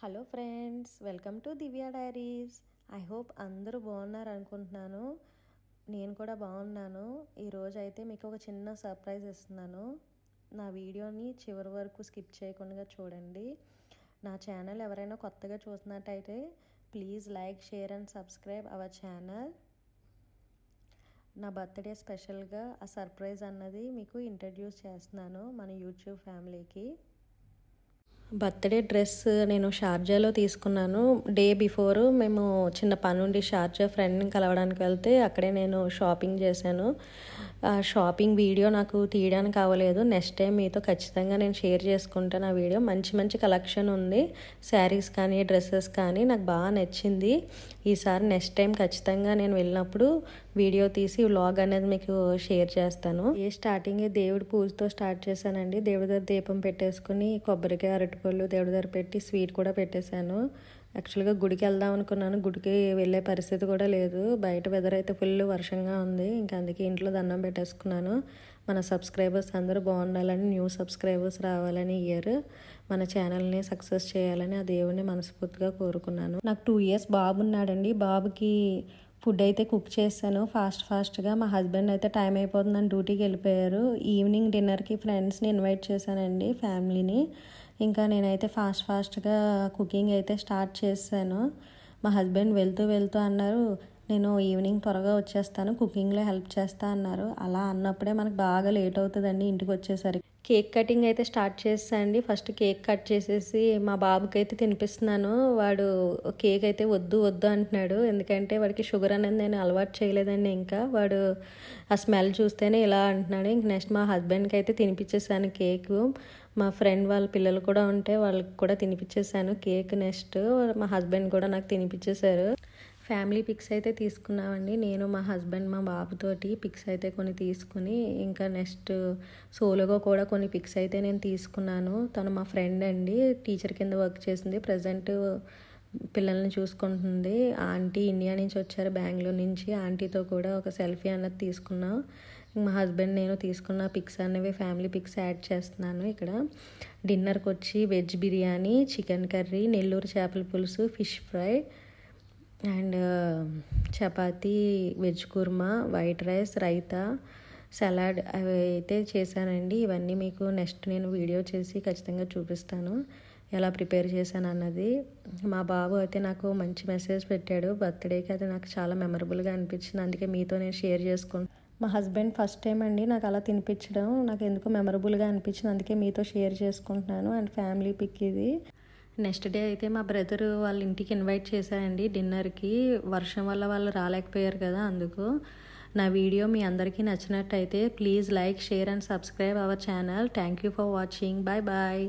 Hello friends, welcome to Divya diaries. I hope అందరూ బాగున్నారు అనుకుంటున్నాను. నేను కూడా బాగున్నాను. ఈరోజు అయితే మీకు ఒక చిన్న సర్ప్రైజ్ ఇస్తున్నాను. నా వీడియోని చివరి వరకు స్కిప్ చేయకుండా చూడండి. నా ఛానల్ ఎవరైనా కొత్తగా చూసినట్టయితే please like, share and subscribe our channel. నా బర్త్డే స్పెషల్గా ఆ సర్ప్రైజ్ అన్నది మీకు ఇంట్రడ్యూస్ చేస్తున్నాను మన యూట్యూబ్ ఫ్యామిలీకి. బర్త్డే డ్రెస్ నేను షార్జాలో తీసుకున్నాను. డే బిఫోర్ మేము చిన్న పని ఉండి షార్జా ఫ్రెండ్ని కలవడానికి వెళ్తే అక్కడే నేను షాపింగ్ చేశాను. ఆ షాపింగ్ వీడియో నాకు తీయడానికి అవ్వలేదు. నెక్స్ట్ టైం మీతో ఖచ్చితంగా నేను షేర్ చేసుకుంటాను ఆ వీడియో. మంచి మంచి కలెక్షన్ ఉంది, శారీస్ కానీ డ్రెస్సెస్ కానీ నాకు బాగా నచ్చింది. ఈసారి నెక్స్ట్ టైం ఖచ్చితంగా నేను వెళ్ళినప్పుడు వీడియో తీసి వ్లాగ్ అనేది మీకు షేర్ చేస్తాను. స్టార్టింగ్ దేవుడి పూజతో స్టార్ట్ చేశానండి. దేవుడి దగ్గర దీపం పెట్టేసుకుని కొబ్బరికాయ, అరటిపళ్ళు దేవుడి దగ్గర పెట్టి స్వీట్ కూడా పెట్టేశాను. యాక్చువల్గా గుడికి వెళ్దాం అనుకున్నాను, గుడికి వెళ్ళే పరిస్థితి కూడా లేదు. బయట వెదర్ అయితే ఫుల్ వర్షంగా ఉంది. ఇంకా అందుకే ఇంట్లో దండం పెట్టేసుకున్నాను. మన సబ్స్క్రైబర్స్ అందరూ బాగుండాలని, న్యూ సబ్స్క్రైబర్స్ రావాలని, ఇయర్ మన ఛానల్ని సక్సెస్ చేయాలని ఆ దేవుడిని మనస్ఫూర్తిగా కోరుకున్నాను. నాకు 2 years బాబు ఉన్నాడండి. బాబుకి ఫుడ్ అయితే కుక్ చేశాను ఫాస్ట్గా. మా హస్బెండ్ అయితే టైం అయిపోతుందని డ్యూటీకి వెళ్ళిపోయారు. ఈవినింగ్ డిన్నర్కి ఫ్రెండ్స్ని ఇన్వైట్ చేశానండి, ఫ్యామిలీని. ఇంకా నేనైతే ఫాస్ట్గా కుకింగ్ అయితే స్టార్ట్ చేశాను. మా హస్బెండ్ వెళ్తూ అన్నారు, నేను ఈవినింగ్ త్వరగా వచ్చేస్తాను, కుకింగ్లో హెల్ప్ చేస్తా అన్నారు. అలా అన్నప్పుడే మనకు బాగా లేట్ అవుతుందండి ఇంటికి వచ్చేసరికి. కేక్ కటింగ్ అయితే స్టార్ట్ చేస్తానండి. ఫస్ట్ కేక్ కట్ చేసేసి మా బాబుకి అయితే తినిపిస్తున్నాను. వాడు కేక్ అయితే వద్దు అంటున్నాడు. ఎందుకంటే వాడికి షుగర్ అనేది నేను అలవాటు చేయలేదండి. ఇంకా వాడు ఆ స్మెల్ చూస్తేనే ఇలా అంటున్నాడు. ఇంక నెక్స్ట్ మా హస్బెండ్కి అయితే తినిపించేసాను కేక్. మా ఫ్రెండ్ వాళ్ళ పిల్లలు కూడా ఉంటే వాళ్ళకి కూడా తినిపించేసాను కేక్. నెక్స్ట్ మా హస్బెండ్ కూడా నాకు తినిపించేశారు. ఫ్యామిలీ పిక్స్ అయితే తీసుకున్నామండి. నేను, మా హస్బెండ్, మా బాబుతోటి పిక్స్ అయితే కొన్ని తీసుకుని, ఇంకా నెక్స్ట్ సోలోగా కూడా కొన్ని పిక్స్ అయితే నేను తీసుకున్నాను. తను మా ఫ్రెండ్ అండి, టీచర్ కింద వర్క్ చేసింది. ప్రజెంట్ పిల్లల్ని చూసుకుంటుంది. ఆంటీ ఇండియా నుంచి వచ్చారు, బెంగళూరు నుంచి. ఆంటీతో కూడా ఒక సెల్ఫీ అన్నది తీసుకున్నాం. మా హస్బెండ్ నేను తీసుకున్న పిక్స్ అనేవి ఫ్యామిలీ పిక్స్ యాడ్ చేస్తున్నాను. ఇక్కడ డిన్నర్కి వచ్చి veg biryani, chicken curry, Nellore చేపల పులుసు, fish fry and chapati, veg kurma, white rice, raita, salad అవి అయితే చేశానండి. ఇవన్నీ మీకు నెక్స్ట్ నేను వీడియో చేసి ఖచ్చితంగా చూపిస్తాను ఎలా ప్రిపేర్ చేశాను అన్నది. మా బాబు అయితే నాకు మంచి మెసేజ్ పెట్టాడు బర్త్డేకి. అది నాకు చాలా మెమరబుల్గా అనిపించింది, అందుకే మీతో నేను షేర్ చేసుకుంటాను. మా హస్బెండ్ ఫస్ట్ టైం అండి నాకు అలా తినిపించడం, నాకు ఎందుకో మెమరబుల్గా అనిపించింది, అందుకే మీతో షేర్ చేసుకుంటున్నాను. అండ్ ఫ్యామిలీ పిక్ ఇది. నెక్స్ట్ డే అయితే మా బ్రదర్ వాళ్ళ ఇంటికి ఇన్వైట్ చేశారండి డిన్నర్కి. వర్షం వల్ల వాళ్ళు రాలేకపోయారు కదా, అందుకు. నా వీడియో మీ అందరికీ నచ్చినట్టయితే please like, share and subscribe our channel. Thank you for watching. Bye.